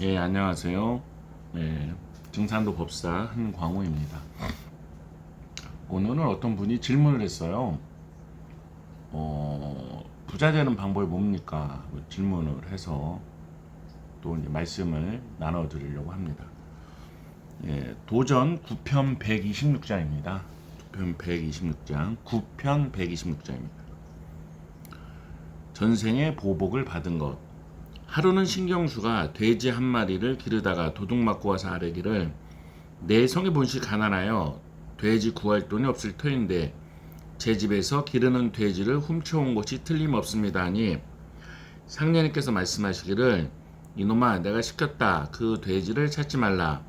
예, 안녕하세요. 예, 증산도 법사 한광호입니다. 오늘은 어떤 분이 질문을 했어요. 부자 되는 방법이 뭡니까? 질문을 해서 또 이제 말씀을 나눠드리려고 합니다. 예, 도전 9편 126장입니다. 9편 126장, 9편 126장입니다. 전생에 보복을 받은 것. 하루는 신경수가 돼지 한 마리를 기르다가 도둑 맞고 와서 아뢰기를 내 성의 본시 가난하여 돼지 구할 돈이 없을 터인데 제 집에서 기르는 돼지를 훔쳐온 것이 틀림없습니다 하니 상년님께서 말씀하시기를 이놈아 내가 시켰다 그 돼지를 찾지 말라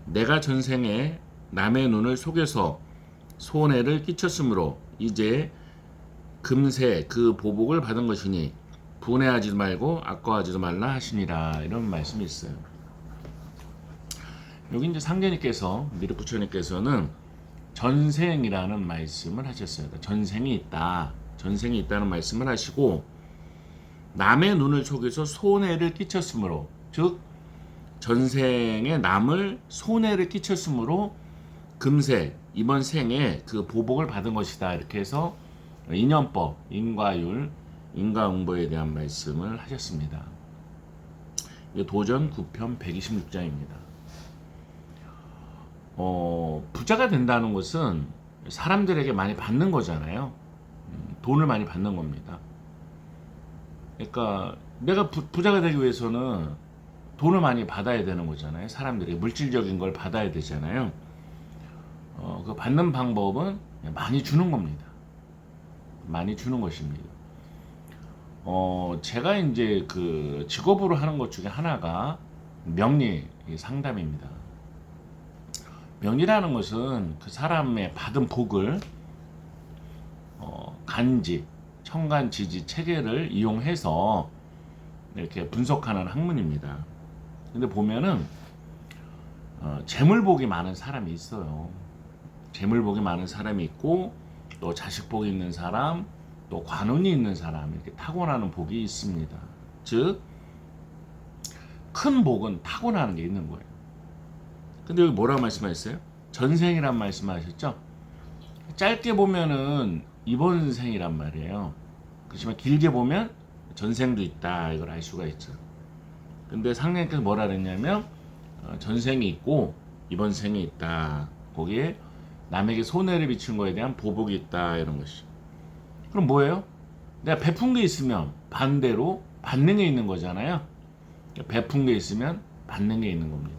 내가 전생에 남의 눈을 속여서 손해를 끼쳤으므로 이제 금세 그 보복을 받은 것이니 분해하지도 말고 아까워하지도 말라 하시니라 이런 말씀이 있어요. 여기 이제 상제님께서 미륵 부처님께서는 전생이라는 말씀을 하셨어요. 전생이 있다. 전생이 있다는 말씀을 하시고 남의 눈을 속여서 손해를 끼쳤으므로 즉 전생에 남을 손해를 끼쳤으므로 금세 이번 생에 그 보복을 받은 것이다. 이렇게 해서 인연법, 인과율, 인과응보에 대한 말씀을 하셨습니다. 도전 9편 126장입니다. 부자가 된다는 것은 사람들에게 많이 받는 거잖아요. 돈을 많이 받는 겁니다. 그러니까 내가 부자가 되기 위해서는 돈을 많이 받아야 되는 거잖아요. 사람들이 물질적인 걸 받아야 되잖아요. 그 받는 방법은 많이 주는 겁니다. 많이 주는 것입니다. 제가 이제 그 직업으로 하는 것 중에 하나가 명리 상담입니다. 명리라는 것은 그 사람의 받은 복을 간지, 청간지지 체계를 이용해서 이렇게 분석하는 학문입니다. 근데 보면은 재물복이 많은 사람이 있어요. 재물복이 많은 사람이 있고 또 자식복이 있는 사람, 또 관운이 있는 사람 이렇게 타고나는 복이 있습니다. 즉 큰 복은 타고나는 게 있는 거예요. 근데 여기 뭐라고 말씀하셨어요? 전생이란 말씀하셨죠? 짧게 보면은 이번 생이란 말이에요. 그렇지만 길게 보면 전생도 있다 이걸 알 수가 있죠. 근데 상례님께서 뭐라 그랬냐면 전생이 있고 이번 생이 있다. 거기에 남에게 손해를 미친 거에 대한 보복이 있다 이런 것이. 그럼 뭐예요? 내가 베푼 게 있으면 반대로 받는 게 있는 거잖아요. 베푼 게 있으면 받는 게 있는 겁니다.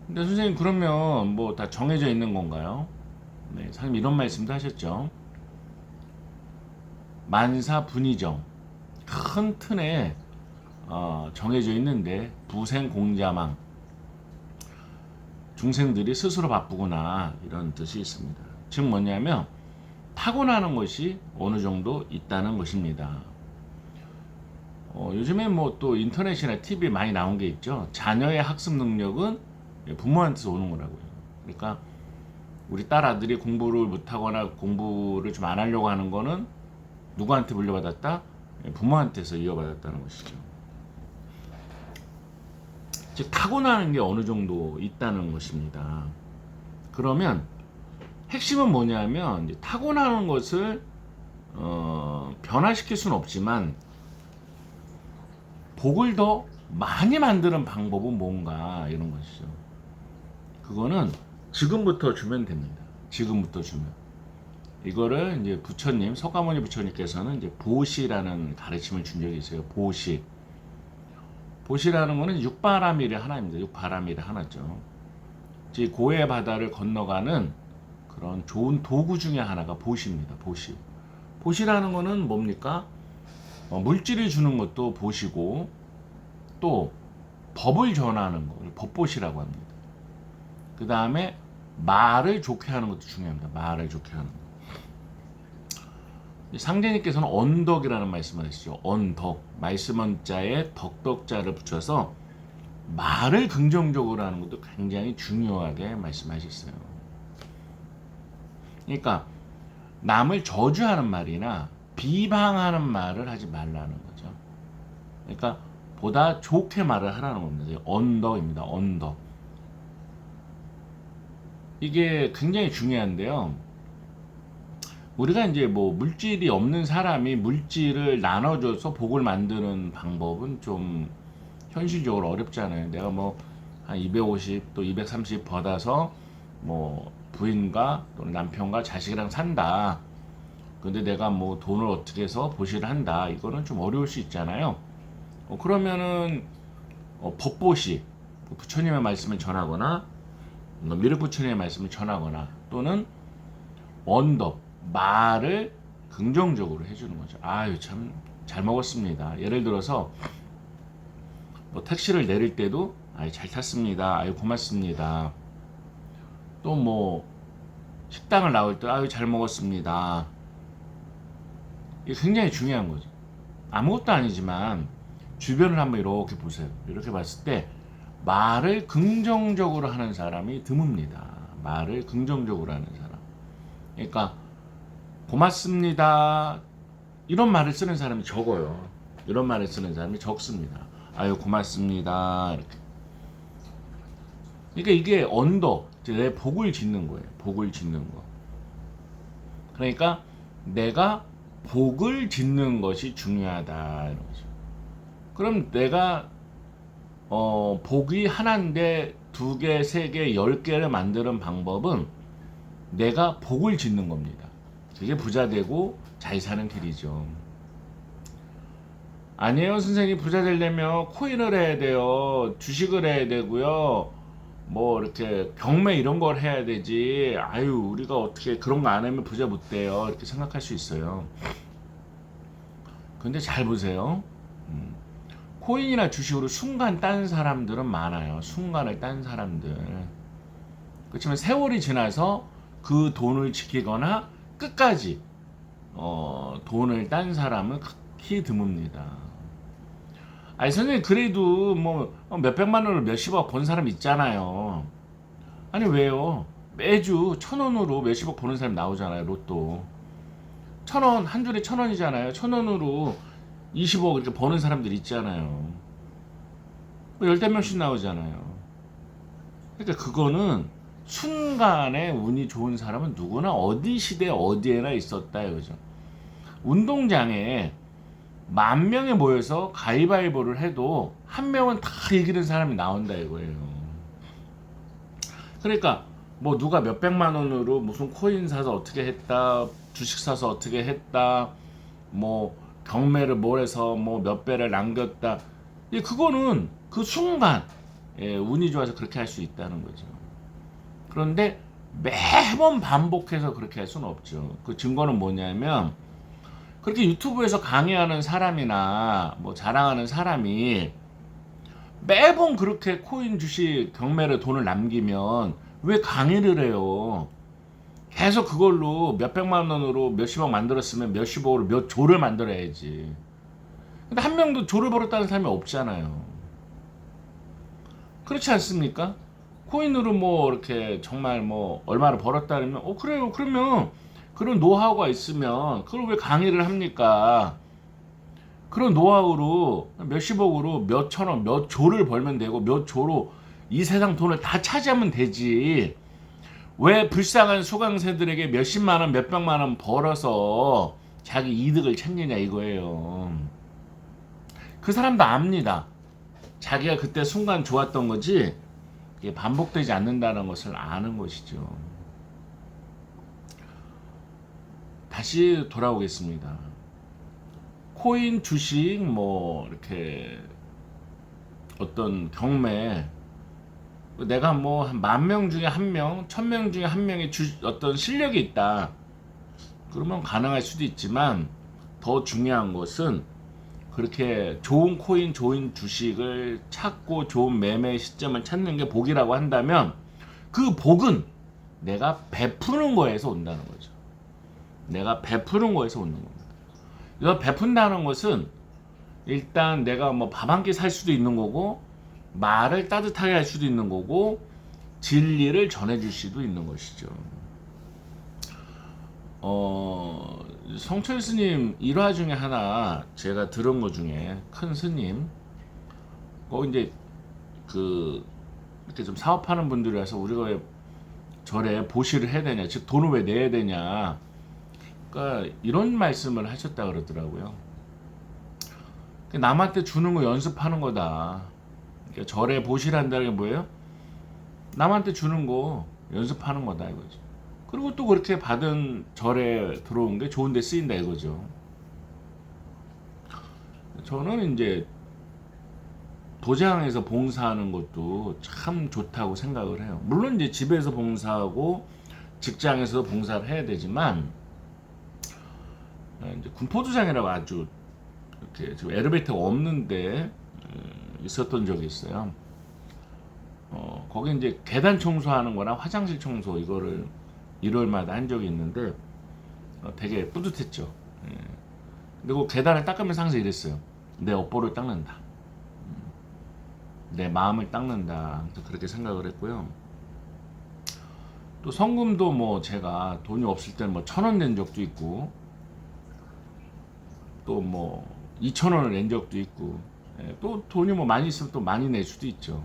근데 선생님 그러면 뭐 다 정해져 있는 건가요? 네, 선생님 이런 말씀도 하셨죠. 만사 분이정 큰 틀에 정해져 있는데 부생 공자망 중생들이 스스로 바쁘구나 이런 뜻이 있습니다. 즉 뭐냐면 타고나는 것이 어느 정도 있다는 것입니다. 요즘에 뭐 또 인터넷이나 TV 많이 나온 게 있죠. 자녀의 학습 능력은 부모한테서 오는 거라고요. 그러니까 우리 딸 아들이 공부를 못하거나 공부를 좀 안 하려고 하는 거는 누구한테 물려받았다? 부모한테서 이어받았다는 것이죠. 즉 타고나는 게 어느 정도 있다는 것입니다. 그러면 핵심은 뭐냐면 이제 타고나는 것을 변화시킬 수는 없지만 복을 더 많이 만드는 방법은 뭔가 이런 것이죠. 그거는 지금부터 주면 됩니다. 지금부터 주면. 이거를 이제 부처님, 석가모니 부처님께서는 이제 보시라는 가르침을 준 적이 있어요. 보시. 보시라는 거는 육바라밀의 하나입니다. 육바라밀의 하나죠. 즉 고해 바다를 건너가는 그런 좋은 도구 중에 하나가 보시입니다. 보시. 보시라는 거는 뭡니까? 물질을 주는 것도 보시고 또 법을 전하는 걸 법보시라고 합니다. 그 다음에 말을 좋게 하는 것도 중요합니다. 말을 좋게 하는 것. 상제님께서는 언덕이라는 말씀을 하시죠. 언덕. 말씀 원자에 덕덕자를 붙여서 말을 긍정적으로 하는 것도 굉장히 중요하게 말씀하셨어요. 그러니까 남을 저주하는 말이나 비방하는 말을 하지 말라는 거죠. 그러니까 보다 좋게 말을 하라는 겁니다. 언덕입니다. 언덕. 이게 굉장히 중요한데요. 우리가 이제 뭐 물질이 없는 사람이 물질을 나눠줘서 복을 만드는 방법은 좀 현실적으로 어렵잖아요. 내가 뭐 한 250 또 230 받아서 뭐 부인과 또는 남편과 자식이랑 산다. 근데 내가 뭐 돈을 어떻게 해서 보시를 한다. 이거는 좀 어려울 수 있잖아요. 그러면은 법보시 부처님의 말씀을 전하거나 미륵 부처님의 말씀을 전하거나 또는 언덕 말을 긍정적으로 해주는 거죠. 아유 참 잘 먹었습니다. 예를 들어서 뭐 택시를 내릴 때도 아유 잘 탔습니다. 아유 고맙습니다. 또 뭐 식당을 나올 때 아유 잘 먹었습니다. 이게 굉장히 중요한 거죠. 아무것도 아니지만 주변을 한번 이렇게 보세요. 이렇게 봤을 때 말을 긍정적으로 하는 사람이 드뭅니다. 말을 긍정적으로 하는 사람. 그러니까 고맙습니다. 이런 말을 쓰는 사람이 적어요. 이런 말을 쓰는 사람이 적습니다. 아유 고맙습니다. 이렇게. 그러니까 이게 언덕, 내 복을 짓는 거예요. 복을 짓는 거. 그러니까 내가 복을 짓는 것이 중요하다 이런 거죠. 그럼 내가 복이 하나인데 2개, 3개, 10개를 만드는 방법은 내가 복을 짓는 겁니다. 그게 부자 되고 잘 사는 길이죠. 아니에요 선생님, 부자 되려면 코인을 해야 돼요. 주식을 해야 되고요. 뭐 이렇게 경매 이런 걸 해야 되지. 아유 우리가 어떻게 그런 거 안 하면 부자 못 돼요. 이렇게 생각할 수 있어요. 근데 잘 보세요. 코인이나 주식으로 순간 딴 사람들은 많아요. 순간을 딴 사람들. 그렇지만 세월이 지나서 그 돈을 지키거나 끝까지 돈을 딴 사람은 극히 드뭅니다. 아니 선생님 그래도 뭐 몇백만 원을 몇십억 번 사람 있잖아요. 아니 왜요? 매주 1,000원으로 몇십억 버는 사람 나오잖아요. 로또 1,000원 한 줄에 1,000원이잖아요. 1,000원으로 20억 이렇게 버는 사람들 있잖아요. 열댓 명씩 나오잖아요. 그러니까 그거는 순간에 운이 좋은 사람은 누구나 어디 시대 어디에나 있었다 이거죠. 운동장에 10,000명이 모여서 가위바위보를 해도 한 명은 다 이기는 사람이 나온다 이거예요. 그러니까 뭐 누가 몇백만 원으로 무슨 코인 사서 어떻게 했다, 주식 사서 어떻게 했다, 뭐 경매를 뭘 해서 뭐 몇 배를 남겼다. 그거는 그 순간 운이 좋아서 그렇게 할 수 있다는 거죠. 그런데 매번 반복해서 그렇게 할 수는 없죠. 그 증거는 뭐냐면 그렇게 유튜브에서 강의하는 사람이나 뭐 자랑하는 사람이 매번 그렇게 코인 주식 경매를 돈을 남기면 왜 강의를 해요? 계속 그걸로 몇백만 원으로 몇십억 만들었으면 몇십억으로 몇 조를 만들어야지. 근데 한 명도 조를 벌었다는 사람이 없잖아요. 그렇지 않습니까? 코인으로 뭐 이렇게 정말 뭐 얼마를 벌었다면 그래요. 그러면 그런 노하우가 있으면 그걸 왜 강의를 합니까? 그런 노하우로 몇십억으로 몇천억 몇 조를 벌면 되고 몇 조로 이 세상 돈을 다 차지하면 되지. 왜 불쌍한 수강생들에게 몇십만 원 몇백만 원 벌어서 자기 이득을 챙기냐 이거예요. 그 사람도 압니다. 자기가 그때 순간 좋았던 거지 이게 반복되지 않는다는 것을 아는 것이죠. 다시 돌아오겠습니다. 코인, 주식, 뭐 이렇게 어떤 경매, 내가 뭐 한 10,000명 중에 1명, 1,000명 중에 1명의 어떤 실력이 있다. 그러면 가능할 수도 있지만 더 중요한 것은 그렇게 좋은 코인, 좋은 주식을 찾고 좋은 매매 시점을 찾는 게 복이라고 한다면 그 복은 내가 베푸는 거에서 온다는 거죠. 내가 베푸는 거에서 오는 겁니다. 이거 베푼다는 것은 일단 내가 뭐 밥 한 끼 살 수도 있는 거고 말을 따뜻하게 할 수도 있는 거고 진리를 전해줄 수도 있는 것이죠. 성철 스님 일화 중에 하나 제가 들은 것 중에 큰 스님 거기 이제 이렇게 좀 사업하는 분들이라서 우리가 왜 절에 보시를 해야 되냐, 즉 돈을 왜 내야 되냐, 그러니까 이런 말씀을 하셨다 그러더라고요. 남한테 주는 거 연습하는 거다. 그러니까 절에 보시를 한다는 게 뭐예요? 남한테 주는 거 연습하는 거다 이거죠. 그리고 또 그렇게 받은 절에 들어온 게 좋은 데 쓰인다 이거죠. 저는 이제 도장에서 봉사하는 것도 참 좋다고 생각을 해요. 물론 이제 집에서 봉사하고 직장에서 봉사를 해야 되지만, 이제 군포도장이라고 아주 이렇게 지금 엘리베이터가 없는데 있었던 적이 있어요. 거기 이제 계단 청소하는 거나 화장실 청소 이거를 일요일마다 한 적이 있는데 되게 뿌듯했죠. 예. 그리고 계단을 닦으면서 항상 이랬어요. 내 업보를 닦는다. 내 마음을 닦는다. 그렇게 생각을 했고요. 또 성금도 뭐 제가 돈이 없을 때는 뭐 1,000원 낸 적도 있고, 또 뭐 2,000원을 낸 적도 있고, 또 돈이 뭐 많이 있으면 또 많이 낼 수도 있죠.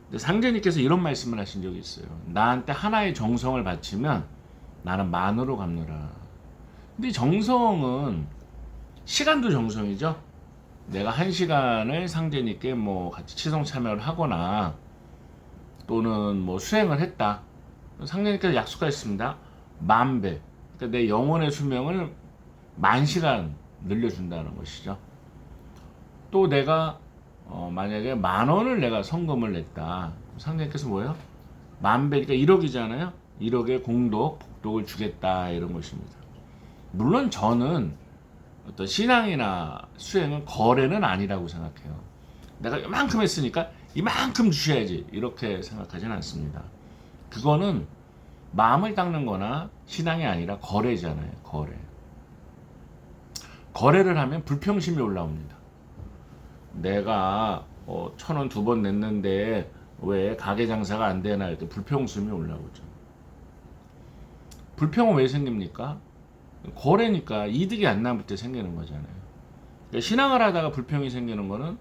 근데 상제님께서 이런 말씀을 하신 적이 있어요. 나한테 하나의 정성을 바치면 나는 만으로 갚노라. 근데 정성은 시간도 정성이죠. 내가 1시간을 상제님께 뭐 같이 치성 참여를 하거나 또는 뭐 수행을 했다. 상제님께서 약속하셨습니다. 10,000배. 그러니까 내 영혼의 수명을 10,000시간 늘려준다는 것이죠. 또 내가 만약에 10,000원을 내가 성금을 냈다. 상제님께서 뭐예요? 10,000배, 그러니까 1억이잖아요. 1억의 공덕, 복덕을 주겠다 이런 것입니다. 물론 저는 어떤 신앙이나 수행은 거래는 아니라고 생각해요. 내가 이만큼 했으니까 이만큼 주셔야지 이렇게 생각하지는 않습니다. 그거는 마음을 닦는 거나 신앙이 아니라 거래잖아요. 거래를 하면 불평심이 올라옵니다. 내가 1,000원 2번 냈는데 왜 가게 장사가 안 되나 이렇게 불평심이 올라오죠. 불평은 왜 생깁니까? 거래니까 이득이 안 남을 때 생기는 거잖아요. 그러니까 신앙을 하다가 불평이 생기는 거는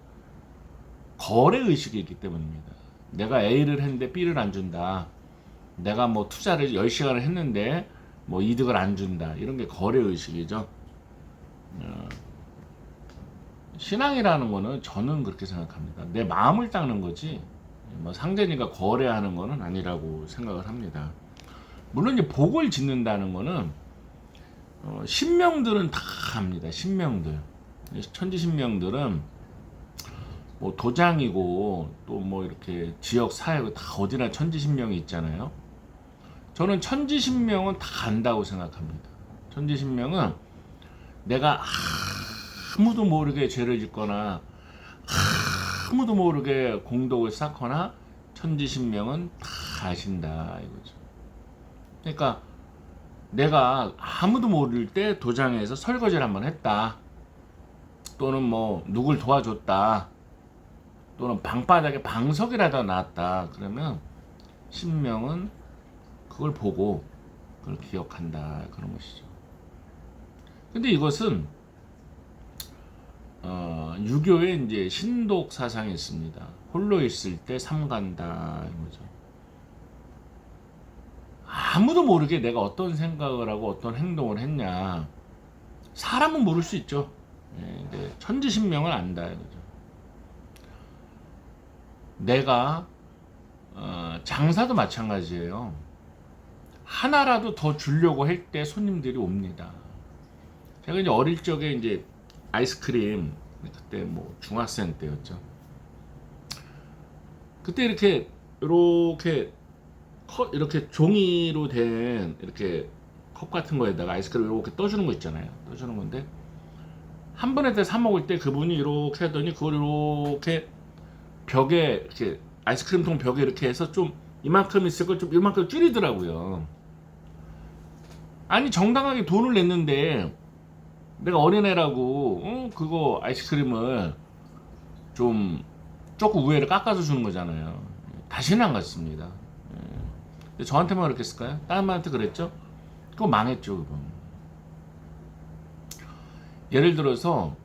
거래 의식이 있기 때문입니다. 내가 A를 했는데 B를 안 준다. 내가 뭐 투자를 10시간을 했는데 뭐 이득을 안 준다. 이런 게 거래 의식이죠. 신앙이라는 거는 저는 그렇게 생각합니다. 내 마음을 닦는 거지 뭐 상대니까 거래하는 거는 아니라고 생각을 합니다. 물론 이제 복을 짓는다는 거는 신명들은 다 합니다. 신명들, 천지신명들은 뭐 도장이고 또 뭐 이렇게 지역 사회고 다 어디나 천지신명이 있잖아요. 저는 천지신명은 다 안다고 생각합니다. 천지신명은 내가 아무도 모르게 죄를 짓거나 아무도 모르게 공덕을 쌓거나 천지신명은 다 아신다 이거죠. 그러니까 내가 아무도 모를 때 도장에서 설거지를 한번 했다, 또는 뭐 누굴 도와줬다, 또는 방바닥에 방석이라도 놨다, 그러면 신명은 그걸 보고 그걸 기억한다 그런 것이죠. 근데 이것은 유교에 이제 신독 사상이 있습니다. 홀로 있을 때 삼간다 이거죠. 아무도 모르게 내가 어떤 생각을 하고 어떤 행동을 했냐, 사람은 모를 수 있죠. 근데 천지신명을 안다 이거죠. 내가 장사도 마찬가지예요. 하나라도 더 주려고 할 때 손님들이 옵니다. 제가 이제 어릴 적에 이제 아이스크림, 그때 뭐 중학생 때였죠. 그때 이렇게 이렇게 종이로 된 이렇게 컵 같은 거에다가 아이스크림 이렇게 떠주는 거 있잖아요. 떠주는 건데 한 번에 다 사 먹을 때 그분이 이렇게 하더니 그걸 이렇게 벽에 이렇게 아이스크림통 벽에 이렇게 해서 좀 이만큼 있을 걸 좀 이만큼 줄이더라고요. 아니 정당하게 돈을 냈는데 내가 어린애라고 그거 아이스크림을 좀 조금 우회를 깎아서 주는 거잖아요. 다시는 안 갔습니다. 근데 저한테만 그렇게 했을까요? 다른 분한테 그랬죠? 그거 망했죠. 그건. 예를 들어서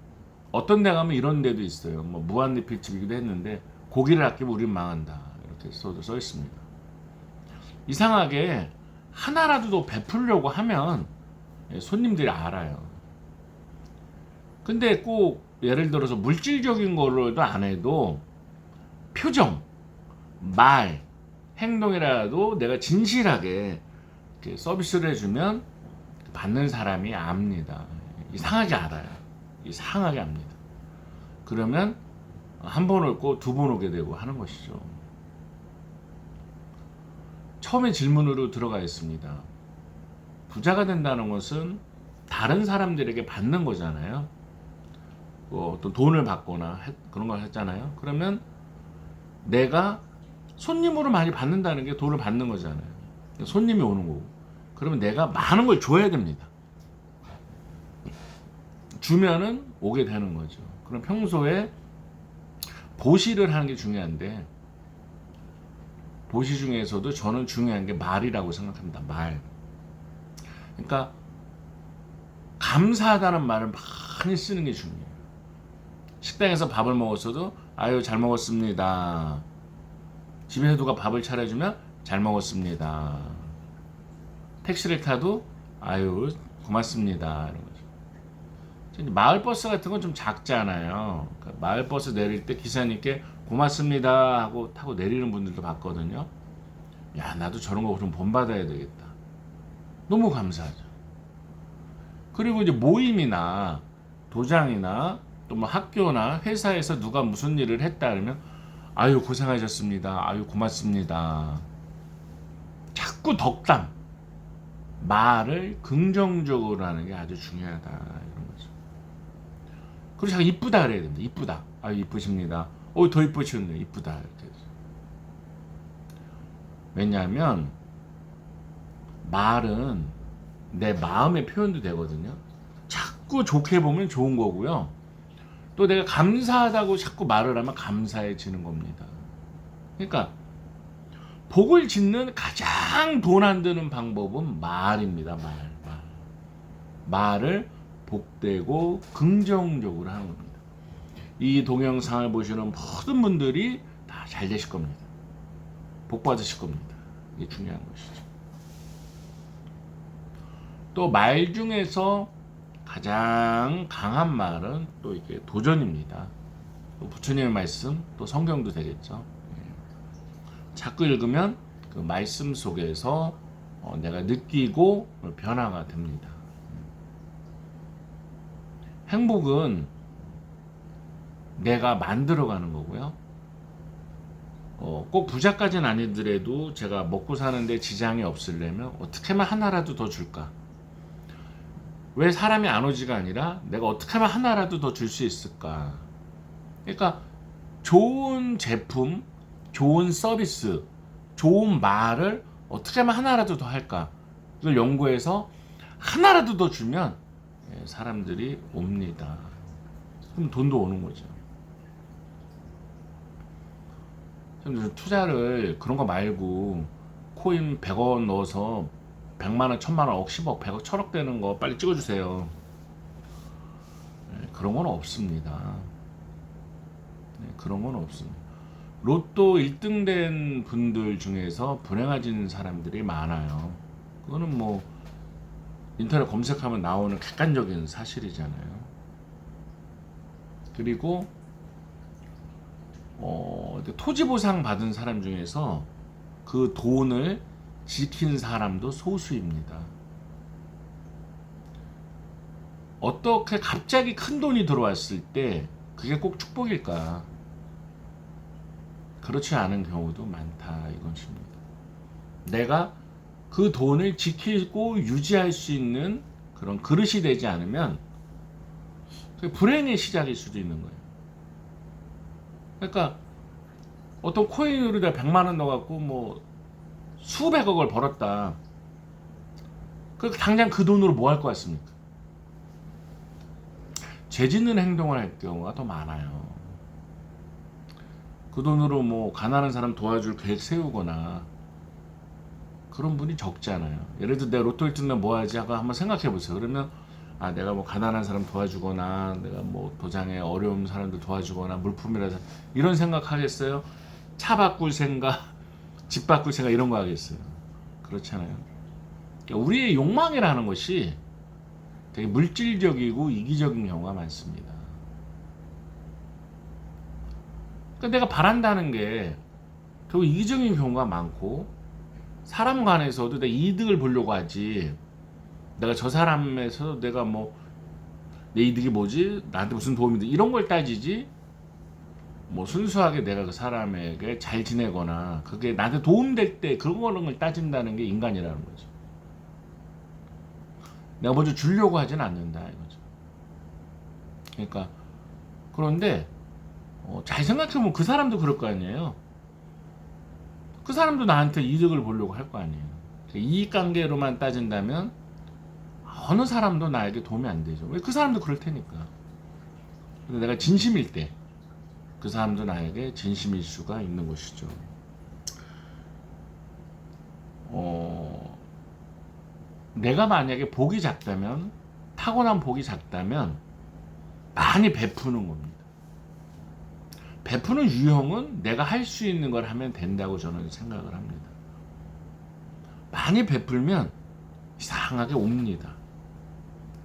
어떤 데 가면 이런 데도 있어요. 뭐 무한리필집이기도 했는데 고기를 아끼면 우린 망한다 이렇게 써 있습니다. 이상하게 하나라도 더 베풀려고 하면 손님들이 알아요. 근데 꼭 예를 들어서 물질적인 걸로도 안 해도 표정, 말, 행동이라도 내가 진실하게 이렇게 서비스를 해주면 받는 사람이 압니다. 이상하게 알아요. 이상하게 압니다. 그러면 한 번 오고 두 번 오게 되고 하는 것이죠. 처음에 질문으로 들어가 있습니다. 부자가 된다는 것은 다른 사람들에게 받는 거잖아요. 어떤 돈을 받거나 그런 걸 했잖아요. 그러면 내가 손님으로 많이 받는다는 게 돈을 받는 거잖아요. 손님이 오는 거고. 그러면 내가 많은 걸 줘야 됩니다. 주면은 오게 되는 거죠. 그럼 평소에 보시를 하는 게 중요한데, 보시 중에서도 저는 중요한 게 말이라고 생각합니다. 말. 그러니까 감사하다는 말을 많이 쓰는 게 중요해요. 식당에서 밥을 먹었어도 아유 잘 먹었습니다. 집에서 누가 밥을 차려주면 잘 먹었습니다. 택시를 타도 아유 고맙습니다. 이런 거죠. 마을버스 같은 건 좀 작잖아요. 그러니까 마을버스 내릴 때 기사님께 고맙습니다 하고 타고 내리는 분들도 봤거든요. 야 나도 저런 거 좀 본받아야 되겠다. 너무 감사하죠. 그리고 이제 모임이나 도장이나 또 뭐 학교나 회사에서 누가 무슨 일을 했다 그러면 아유 고생하셨습니다. 아유 고맙습니다. 자꾸 덕담 말을 긍정적으로 하는 게 아주 중요하다 이런 거죠. 그리고 자꾸 이쁘다 그래야 됩니다. 이쁘다. 아유 이쁘십니다. 더 이쁘시네. 이쁘다 이렇게. 왜냐하면 말은 내 마음의 표현도 되거든요. 자꾸 좋게 보면 좋은 거고요. 또 내가 감사하다고 자꾸 말을 하면 감사해지는 겁니다. 그러니까 복을 짓는 가장 돈 안 드는 방법은 말입니다. 말을 복되고 긍정적으로 하는 겁니다. 이 동영상을 보시는 모든 분들이 다 잘 되실 겁니다. 복 받으실 겁니다. 이게 중요한 것이죠. 또 말 중에서 가장 강한 말은 또 이게 도전입니다. 또 부처님의 말씀, 또 성경도 되겠죠. 자꾸 읽으면 그 말씀 속에서 내가 느끼고 변화가 됩니다. 행복은 내가 만들어가는 거고요. 꼭 부자까지는 아니더라도 제가 먹고 사는데 지장이 없으려면 어떻게 하면 하나라도 더 줄까? 왜 사람이 안 오지가 아니라 내가 어떻게 하면 하나라도 더 줄 수 있을까? 그러니까 좋은 제품, 좋은 서비스, 좋은 말을 어떻게 하면 하나라도 더 할까? 이걸 연구해서 하나라도 더 주면 사람들이 옵니다. 그럼 돈도 오는 거죠. 투자를 그런 거 말고 코인 100원 넣어서 100만원, 1000만원, 억, 10억, 100억, 1000억 되는 거 빨리 찍어주세요. 그런 건 없습니다. 그런 건 없습니다. 로또 1등 된 분들 중에서 불행해진 사람들이 많아요. 그거는 뭐 인터넷 검색하면 나오는 객관적인 사실이잖아요. 그리고 토지 보상 받은 사람 중에서 그 돈을 지킨 사람도 소수입니다. 어떻게 갑자기 큰 돈이 들어왔을 때 그게 꼭 축복일까? 그렇지 않은 경우도 많다 이것입니다. 내가 그 돈을 지키고 유지할 수 있는 그런 그릇이 되지 않으면 그게 불행의 시작일 수도 있는 거예요. 그러니까 어떤 코인으로 내가 100만 원 넣어갖고 뭐 수백억을 벌었다. 그 당장 그 돈으로 뭐 할 것 같습니까? 죄 짓는 행동을 할 경우가 더 많아요. 그 돈으로 뭐 가난한 사람 도와줄 계획 세우거나 그런 분이 적잖아요. 예를 들어 내가 로또 1등 나 뭐 하지 하고 한번 생각해 보세요. 그러면 내가 뭐 가난한 사람 도와주거나 내가 뭐 도장에 어려운 사람들 도와주거나 물품이라서 이런 생각 하겠어요? 차 바꿀 생각, 집 바꿀 생각 이런 거 하겠어요? 그렇잖아요. 그러니까 우리의 욕망이라는 것이 되게 물질적이고 이기적인 경우가 많습니다. 그러니까 내가 바란다는 게 결국 이기적인 경우가 많고 사람 간에서도 내 이득을 보려고 하지 내가 저 사람에서 내가 뭐 내 이득이 뭐지? 나한테 무슨 도움이 돼? 이런 걸 따지지 뭐 순수하게 내가 그 사람에게 잘 지내거나 그게 나한테 도움될 때 그런 걸 따진다는 게 인간이라는 거죠. 내가 먼저 주려고 하진 않는다 이거죠. 그러니까 그런데 잘 생각해보면 그 사람도 그럴 거 아니에요. 그 사람도 나한테 이득을 보려고 할 거 아니에요. 이익관계로만 따진다면 어느 사람도 나에게 도움이 안 되죠. 왜? 그 사람도 그럴 테니까. 근데 내가 진심일 때 그 사람도 나에게 진심일 수가 있는 것이죠. 내가 만약에 복이 작다면 타고난 복이 작다면 많이 베푸는 겁니다. 베푸는 유형은 내가 할 수 있는 걸 하면 된다고 저는 생각을 합니다. 많이 베풀면 이상하게 옵니다.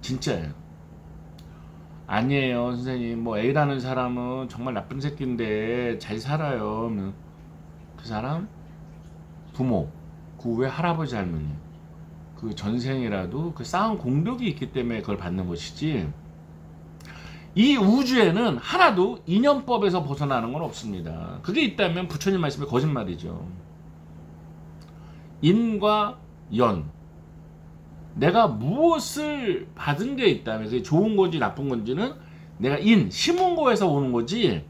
진짜예요. 아니에요 선생님 뭐 A라는 사람은 정말 나쁜 새끼인데 잘 살아요. 그 사람 부모 그 외 할아버지 할머니 그 전생이라도 그 쌓은 공덕이 있기 때문에 그걸 받는 것이지 이 우주에는 하나도 인연법에서 벗어나는 건 없습니다. 그게 있다면 부처님 말씀이 거짓말이죠. 인과 연 내가 무엇을 받은 게 있다면 그게 좋은 건지 나쁜 건지는 내가 심은 거에서 오는 거지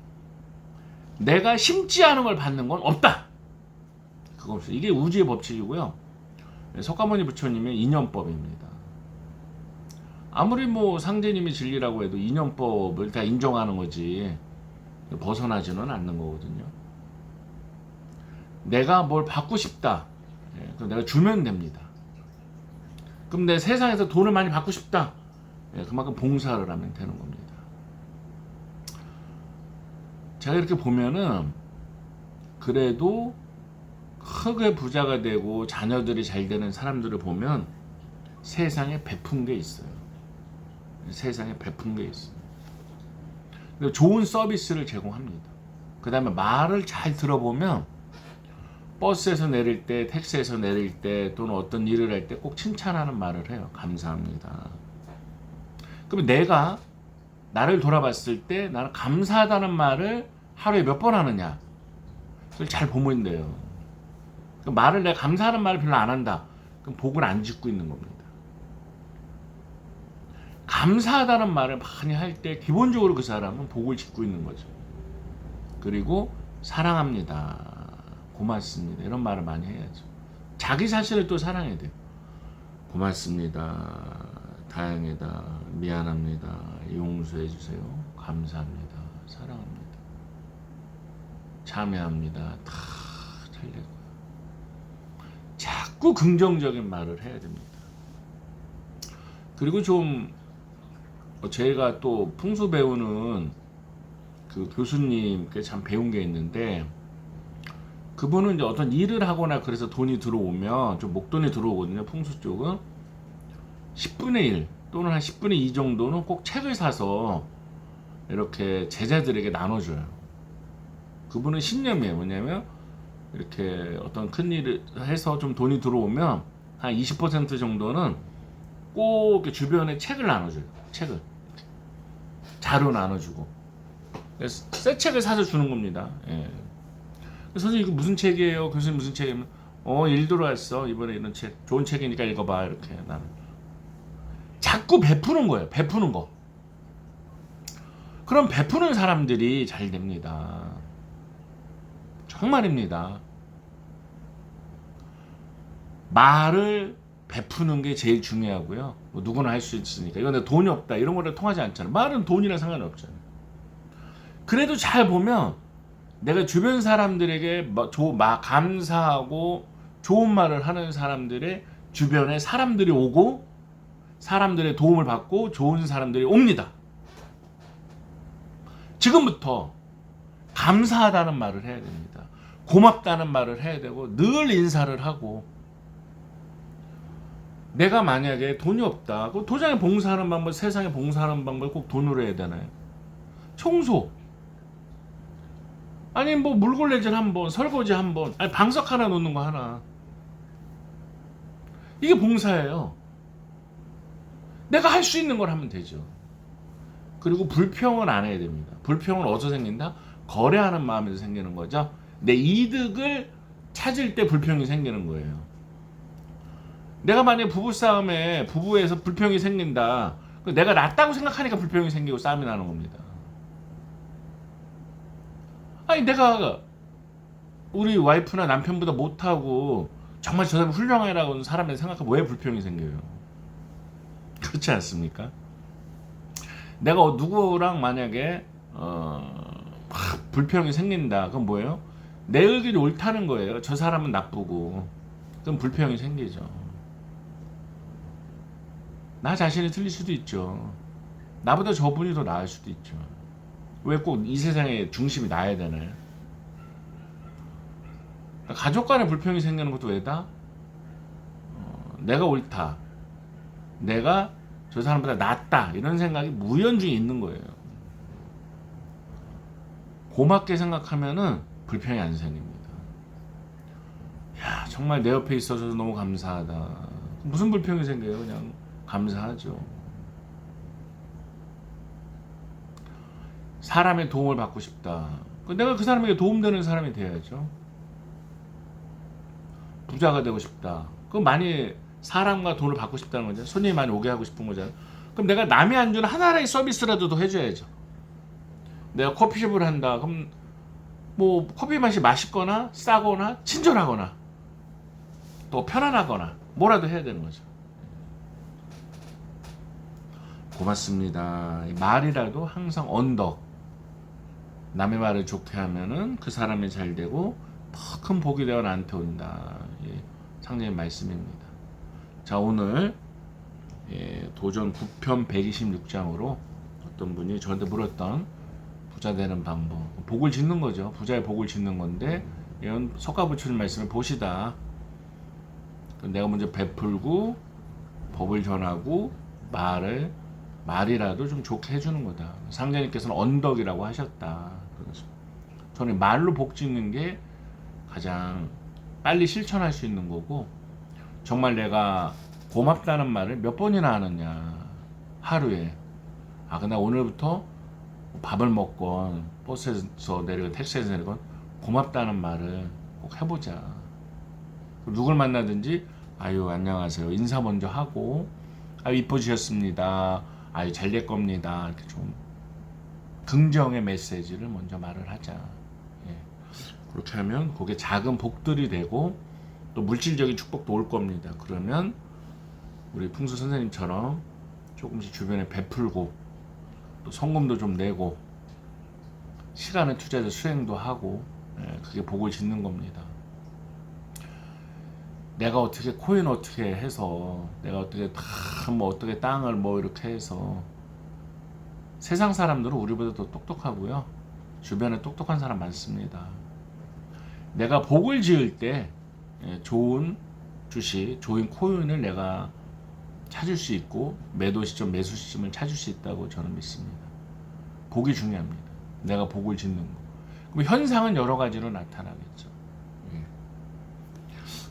내가 심지 않은 걸 받는 건 없다. 그거 없어요. 이게 우주의 법칙이고요. 석가모니 부처님의 인연법입니다. 아무리 뭐 상제님이 진리라고 해도 인연법을 다 인정하는 거지 벗어나지는 않는 거거든요. 내가 뭘 받고 싶다. 그럼 내가 주면 됩니다. 그럼 내 세상에서 돈을 많이 받고 싶다. 그만큼 봉사를 하면 되는 겁니다. 제가 이렇게 보면은 그래도 크게 부자가 되고 자녀들이 잘 되는 사람들을 보면 세상에 베푼 게 있어요. 세상에 베푼 게 있어요. 좋은 서비스를 제공합니다. 그 다음에 말을 잘 들어보면 버스에서 내릴 때, 택시에서 내릴 때 또는 어떤 일을 할 때 꼭 칭찬하는 말을 해요. 감사합니다. 그럼 내가 나를 돌아봤을 때 나는 감사하다는 말을 하루에 몇 번 하느냐 그걸 잘 보면 돼요. 그 말을 내가 감사하는 말을 별로 안 한다. 그럼 복을 안 짓고 있는 겁니다. 감사하다는 말을 많이 할 때 기본적으로 그 사람은 복을 짓고 있는 거죠. 그리고 사랑합니다. 고맙습니다. 이런 말을 많이 해야죠. 자기 자신을 또 사랑해야 돼요. 고맙습니다. 다행이다. 미안합니다. 용서해 주세요. 감사합니다. 사랑합니다. 참여합니다. 다 잘 되고요. 자꾸 긍정적인 말을 해야 됩니다. 그리고 좀 제가 또 풍수 배우는 그 교수님께 참 배운 게 있는데 그분은 이제 어떤 일을 하거나 그래서 돈이 들어오면 좀 목돈이 들어오거든요. 풍수 쪽은 10분의 1 또는 한 10분의 2 정도는 꼭 책을 사서 이렇게 제자들에게 나눠줘요. 그분은 신념이에요. 뭐냐면 이렇게 어떤 큰 일을 해서 좀 돈이 들어오면 한 20% 정도는 꼭 이렇게 주변에 책을 나눠줘요. 책을 자료 나눠주고 새 책을 사서 주는 겁니다. 예. 선생님 이거 무슨 책이에요? 교수님 무슨 책이면 일 들어왔어 이번에 이런 책 좋은 책이니까 읽어봐 이렇게 나는 자꾸 베푸는 거예요. 베푸는 거. 그럼 베푸는 사람들이 잘 됩니다. 정말입니다. 말을 베푸는 게 제일 중요하고요. 뭐 누구나 할 수 있으니까 이건 돈이 없다 이런 거랑 통하지 않잖아요. 말은 돈이랑 상관이 없잖아요. 그래도 잘 보면 내가 주변 사람들에게 감사하고 좋은 말을 하는 사람들의 주변에 사람들이 오고 사람들의 도움을 받고 좋은 사람들이 옵니다. 지금부터 감사하다는 말을 해야 됩니다. 고맙다는 말을 해야 되고 늘 인사를 하고, 내가 만약에 돈이 없다, 그 도장에 봉사하는 방법, 세상에 봉사하는 방법을 꼭 돈으로 해야 되나요? 청소, 아니 뭐 물걸레질 한번, 설거지 한번, 아니 방석 하나 놓는 거 하나, 이게 봉사예요. 내가 할 수 있는 걸 하면 되죠. 그리고 불평은 안 해야 됩니다. 불평은 어디서 생긴다? 거래하는 마음에서 생기는 거죠. 내 이득을 찾을 때 불평이 생기는 거예요. 내가 만약에 부부싸움에, 부부에서 불평이 생긴다, 내가 낫다고 생각하니까 불평이 생기고 싸움이 나는 겁니다. 아니 내가 우리 와이프나 남편보다 못하고 정말 저 사람 훌륭하라고 사람을 생각하면 왜 불평이 생겨요? 그렇지 않습니까? 내가 누구랑 만약에 불평이 생긴다, 그건 뭐예요? 내 의견이 옳다는 거예요. 저 사람은 나쁘고. 그럼 불평이 생기죠. 나 자신이 틀릴 수도 있죠. 나보다 저분이 더 나을 수도 있죠. 왜 꼭 이 세상의 중심이 나야 되나요? 가족 간에 불평이 생기는 것도 왜다? 내가 옳다, 내가 저 사람보다 낫다, 이런 생각이 무연중에 있는 거예요. 고맙게 생각하면은 불평이 안 생깁니다. 야, 정말 내 옆에 있어줘서 너무 감사하다. 무슨 불평이 생겨요? 그냥 감사하죠. 사람의 도움을 받고 싶다. 내가 그 사람에게 도움되는 사람이 돼야죠. 부자가 되고 싶다. 그럼 많이 사람과 돈을 받고 싶다는 거죠. 손님이 많이 오게 하고 싶은 거잖아요. 그럼 내가 남이 안 주는 하나의 서비스라도 더 해줘야죠. 내가 커피숍을 한다. 그럼 뭐 커피 맛이 맛있거나 싸거나 친절하거나 또 편안하거나 뭐라도 해야 되는 거죠. 고맙습니다. 말이라도 항상 언덕. 남의 말을 좋게 하면은 그 사람이 잘 되고 더 큰 복이 되어 나한테 온다. 예, 상제의 말씀입니다. 자, 오늘 도전 9편 126장으로 어떤 분이 저한테 물었던 부자 되는 방법, 복을 짓는 거죠. 부자의 복을 짓는 건데, 이건 석가부처님 말씀을 보시다. 내가 먼저 베풀고 법을 전하고 말이라도 좀 좋게 해주는 거다. 상제님께서는 언덕이라고 하셨다. 그래서 저는 말로 복 짓는 게 가장 빨리 실천할 수 있는 거고, 정말 내가 고맙다는 말을 몇 번이나 하느냐, 하루에. 근데 오늘부터 밥을 먹건 버스에서 내리건 택시에서 내리건 고맙다는 말을 꼭 해보자. 누굴 만나든지 아유 안녕하세요 인사 먼저 하고, 아유 이뻐지셨습니다, 아유 잘 될 겁니다, 이렇게 좀 긍정의 메시지를 먼저 말을 하자. 예. 그렇게 하면 그게 작은 복들이 되고 또 물질적인 축복도 올 겁니다. 그러면 우리 풍수 선생님처럼 조금씩 주변에 베풀고 또 성금도 좀 내고 시간을 투자해서 수행도 하고, 그게 복을 짓는 겁니다. 내가 어떻게 코인 어떻게 해서, 내가 어떻게 뭐 어떻게 땅을 뭐 이렇게 해서, 세상 사람들은 우리보다 더 똑똑하고요. 주변에 똑똑한 사람 많습니다. 내가 복을 지을 때 좋은 주식, 좋은 코인을 내가 찾을 수 있고 매도 시점, 매수 시점을 찾을 수 있다고 저는 믿습니다. 복이 중요합니다. 내가 복을 짓는 거. 그럼 현상은 여러 가지로 나타나겠죠. 예.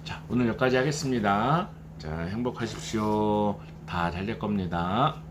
자, 오늘 여기까지 하겠습니다. 자, 행복하십시오. 다 잘 될 겁니다.